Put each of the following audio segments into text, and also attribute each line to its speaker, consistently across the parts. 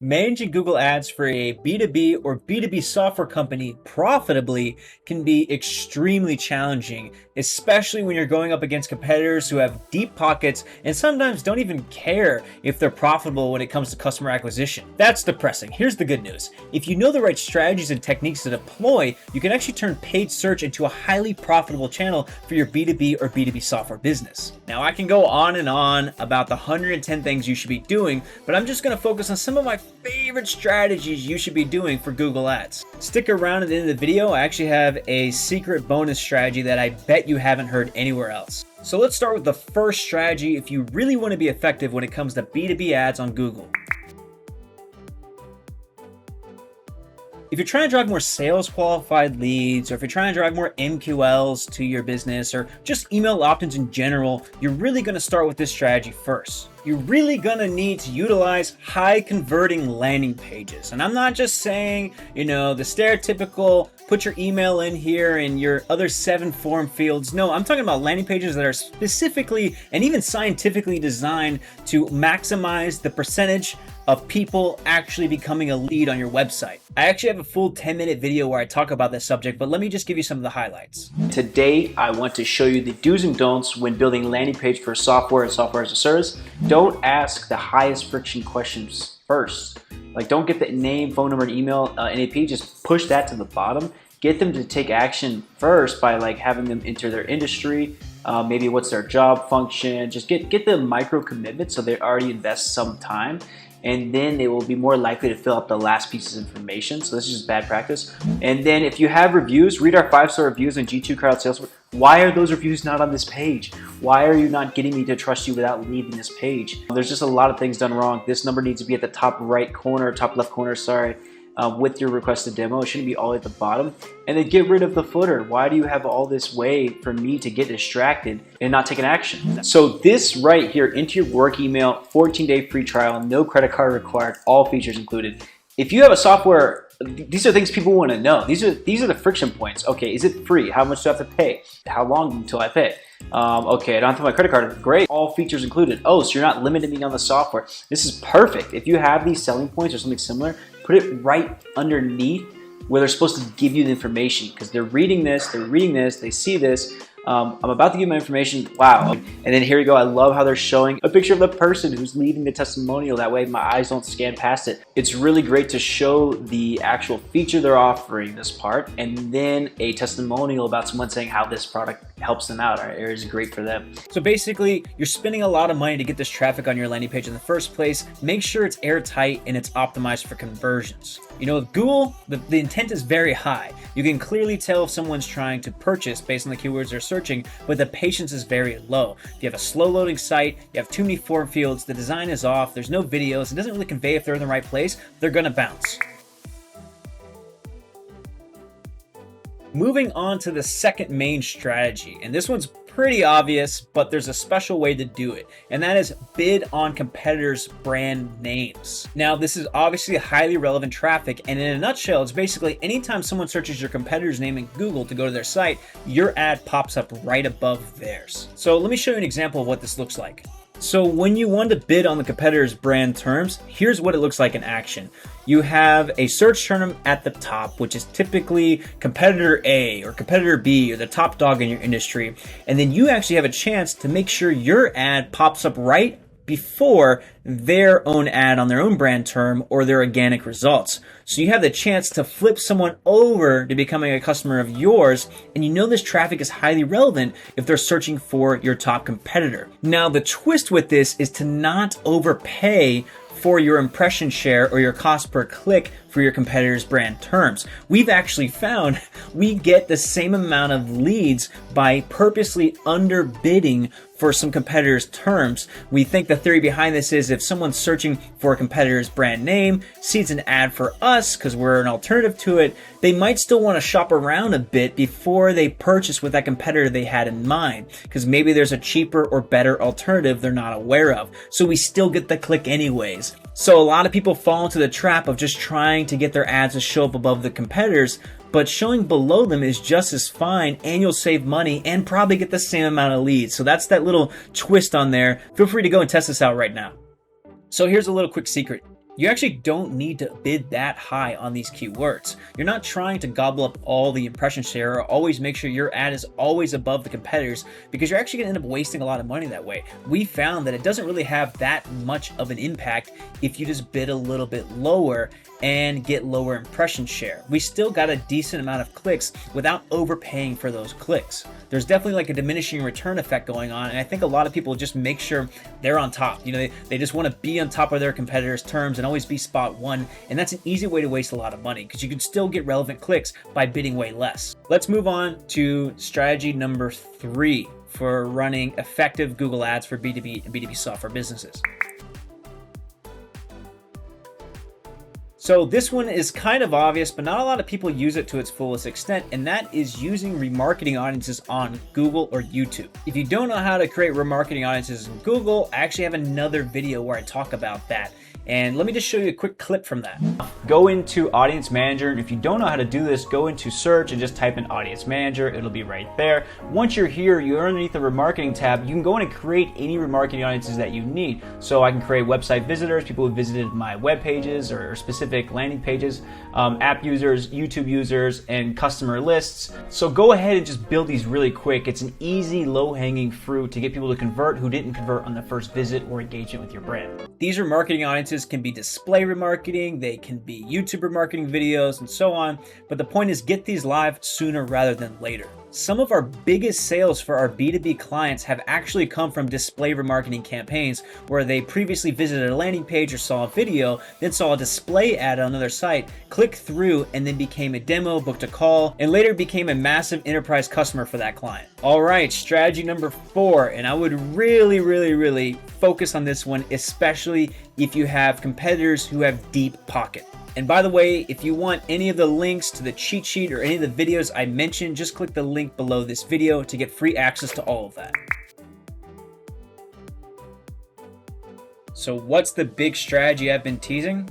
Speaker 1: Managing Google Ads for a B2B or B2B software company profitably can be extremely challenging, especially when you're going up against competitors who have deep pockets and sometimes don't even care if they're profitable when it comes to customer acquisition. That's depressing. Here's the good news. If you know the right strategies and techniques to deploy, you can actually turn paid search into a highly profitable channel for your B2B or B2B software business. Now, I can go on and on about the 110 things you should be doing, but I'm just going to focus on some of my favorite strategies you should be doing for Google Ads. Stick around at the end of the video. I actually have a secret bonus strategy that I bet you haven't heard anywhere else. So let's start with the first strategy if you really want to be effective when it comes to B2B ads on Google. If you're trying to drive more sales qualified leads, or if you're trying to drive more MQLs to your business, or just email opt-ins in general, you're really going to start with this strategy first. You're really going to need to utilize high converting landing pages. And I'm not just saying, the stereotypical put your email in here and your other 7 form fields. No, I'm talking about landing pages that are specifically and even scientifically designed to maximize the percentage of people actually becoming a lead on your website. I actually have a full 10-minute video where I talk about this subject, but let me just give you some of the highlights. Today, I want to show you the do's and don'ts when building landing page for software and software as a service. Don't ask the highest friction questions first. Like, don't get the name, phone number, and email NAP, just push that to the bottom. Get them to take action first by having them enter their industry, maybe what's their job function. Just get the micro commitment so they already invest some time, and then they will be more likely to fill up the last pieces of information. So this is just bad practice. And then if you have reviews, read our 5-star reviews on G2 Crowd Salesforce. Why are those reviews not on this page? Why are you not getting me to trust you without leaving this page? There's just a lot of things done wrong. This number needs to be at the top right corner, top left corner, sorry. With your requested demo. It shouldn't be all at the bottom. And then get rid of the footer. Why do you have all this way for me to get distracted and not take an action? So this right here, into your work email, 14-day free trial, no credit card required, all features included. If you have a software, these are things people want to know. These are the friction points. Okay, is it free? How much do I have to pay? How long until I pay? Okay, I don't have to put my credit card. Great, all features included. Oh, so you're not limiting me on the software. This is perfect. If you have these selling points or something similar, put it right underneath where they're supposed to give you the information, because they're reading this, they see this. I'm about to give my information. Wow. And then here we go. I love how they're showing a picture of the person who's leaving the testimonial. That way my eyes don't scan past it. It's really great to show the actual feature they're offering, this part, and then a testimonial about someone saying how this product helps them out or is great for them. So basically, you're spending a lot of money to get this traffic on your landing page in the first place. Make sure it's airtight and it's optimized for conversions. With Google, the intent is very high. You can clearly tell if someone's trying to purchase based on the keywords they're searching, but the patience is very low. If you have a slow loading site, you have too many form fields, the design is off, there's no videos, it doesn't really convey if they're in the right place, they're gonna bounce. Moving on to the second main strategy, and this one's pretty obvious, but there's a special way to do it, and that is bid on competitors' brand names. Now, this is obviously highly relevant traffic, and in a nutshell, it's basically anytime someone searches your competitor's name in Google to go to their site, your ad pops up right above theirs. So let me show you an example of what this looks like. So when you want to bid on the competitor's brand terms, here's what it looks like in action. You have a search term at the top, which is typically competitor A or competitor B or the top dog in your industry. And then you actually have a chance to make sure your ad pops up right before their own ad on their own brand term or their organic results. So you have the chance to flip someone over to becoming a customer of yours, and this traffic is highly relevant if they're searching for your top competitor. Now, the twist with this is to not overpay for your impression share or your cost per click for your competitor's brand terms. We've actually found we get the same amount of leads by purposely underbidding for some competitors' terms. We think the theory behind this is if someone's searching for a competitor's brand name, sees an ad for us because we're an alternative to it, they might still want to shop around a bit before they purchase with that competitor they had in mind, because maybe there's a cheaper or better alternative they're not aware of. So we still get the click anyways. So a lot of people fall into the trap of just trying to get their ads to show up above the competitors, but showing below them is just as fine, and you'll save money and probably get the same amount of leads. So that's that little twist on there. Feel free to go and test this out right now. So here's a little quick secret. You actually don't need to bid that high on these keywords. You're not trying to gobble up all the impression share or always make sure your ad is always above the competitors, because you're actually going to end up wasting a lot of money that way. We found that it doesn't really have that much of an impact if you just bid a little bit lower and get lower impression share. We still got a decent amount of clicks without overpaying for those clicks. There's definitely like a diminishing return effect going on, and I think a lot of people just make sure they're on top. You know, they just want to be on top of their competitors' terms and always be spot one, and that's an easy way to waste a lot of money because you can still get relevant clicks by bidding way less. Let's move on to strategy number 3 for running effective Google Ads for B2B and B2B software businesses. So this one is kind of obvious, but not a lot of people use it to its fullest extent, and that is using remarketing audiences on Google or YouTube. If you don't know how to create remarketing audiences in Google, I actually have another video where I talk about that. And let me just show you a quick clip from that. Go into Audience Manager, and if you don't know how to do this, go into search and just type in Audience Manager. It'll be right there. Once you're here, you're underneath the remarketing tab. You can go in and create any remarketing audiences that you need. So I can create website visitors, people who visited my web pages or specific landing pages, app users, YouTube users, and customer lists. So go ahead and just build these really quick. It's an easy, low-hanging fruit to get people to convert who didn't convert on the first visit or engagement with your brand. These remarketing audiences can be display remarketing, they can be YouTube remarketing videos, and so on. But the point is, get these live sooner rather than later. Some of our biggest sales for our B2B clients have actually come from display remarketing campaigns where they previously visited a landing page or saw a video, then saw a display ad on another site, clicked through, and then became a demo, booked a call, and later became a massive enterprise customer for that client. All right, strategy number 4, and I would really focus on this one, especially if you have competitors who have deep pockets. And by the way, if you want any of the links to the cheat sheet or any of the videos I mentioned, just click the link below this video to get free access to all of that. So what's the big strategy I've been teasing?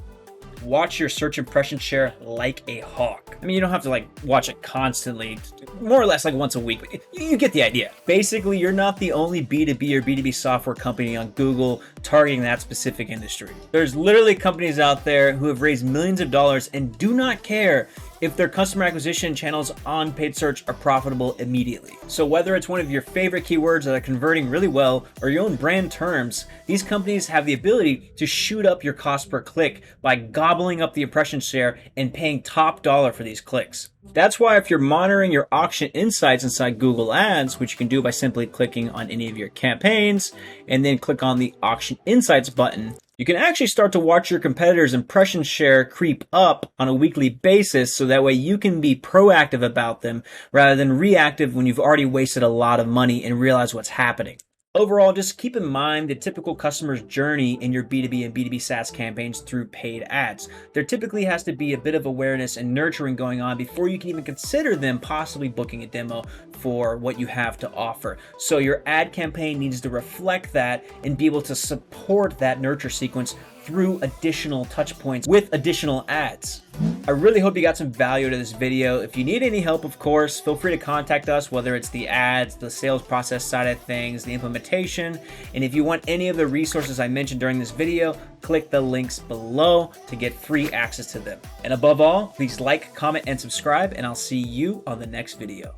Speaker 1: Watch your search impression share like a hawk. I mean, you don't have to like watch it constantly, more or less like once a week, but you get the idea. Basically, you're not the only B2B or B2B software company on Google targeting that specific industry. There's literally companies out there who have raised millions of dollars and do not care if their customer acquisition channels on paid search are profitable immediately. So whether it's one of your favorite keywords that are converting really well or your own brand terms, these companies have the ability to shoot up your cost per click by gobbling up the impression share and paying top dollar for these clicks. That's why if you're monitoring your auction insights inside Google Ads, which you can do by simply clicking on any of your campaigns and then click on the auction insights button, you can actually start to watch your competitors' impression share creep up on a weekly basis, so that way you can be proactive about them rather than reactive when you've already wasted a lot of money and realize what's happening. Overall, just keep in mind the typical customer's journey in your B2B and B2B SaaS campaigns through paid ads. There typically has to be a bit of awareness and nurturing going on before you can even consider them possibly booking a demo for what you have to offer. So your ad campaign needs to reflect that and be able to support that nurture sequence through additional touch points with additional ads. I really hope you got some value out of this video. If you need any help, of course, feel free to contact us, whether it's the ads, the sales process side of things, the implementation. And if you want any of the resources I mentioned during this video, click the links below to get free access to them. And above all, please like, comment, and subscribe, and I'll see you on the next video.